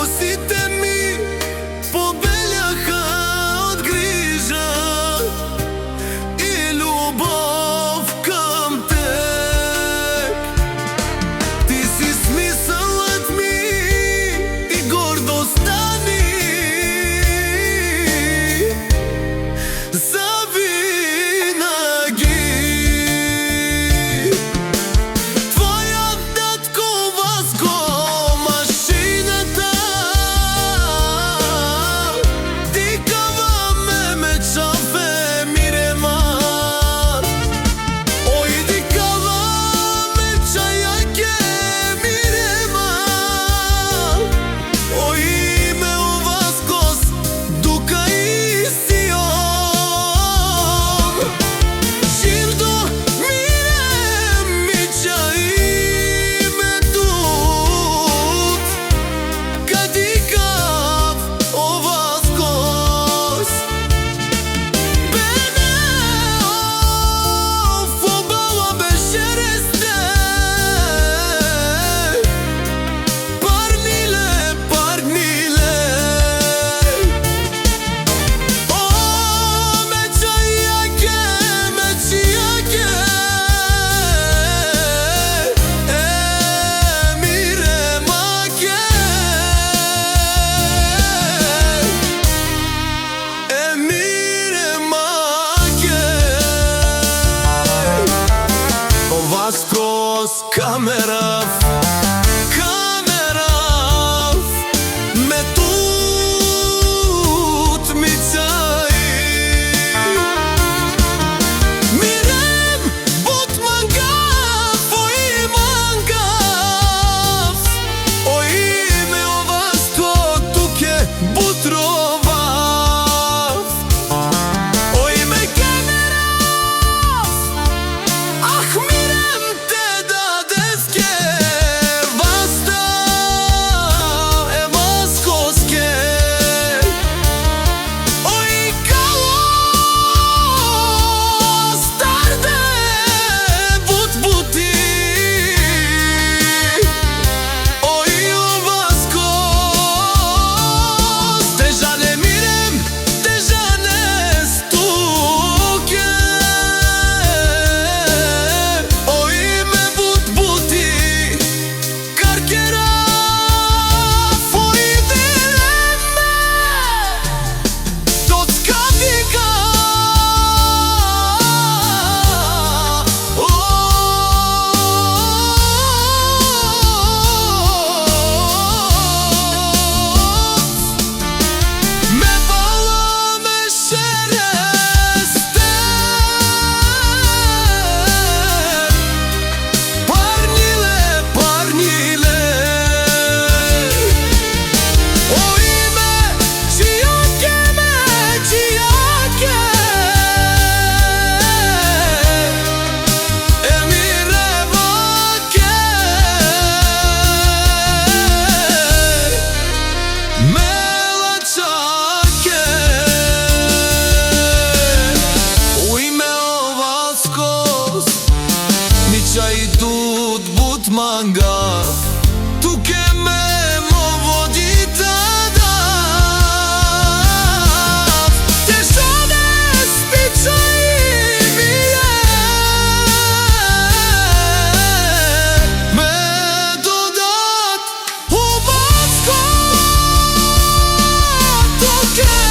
Косите ми побељаха од грижа и љубов кам теб. Ти си смисълът ми и гордостта ми. Камера, ме тут ми цаи. Мирем бут мангав, ои мангав, ои ме оваско туке бутровав, ои ме камерав, ах мирем те manga, tu che me vodi tada. Te žene spičaj mije, me dodat u Moskvu, tu che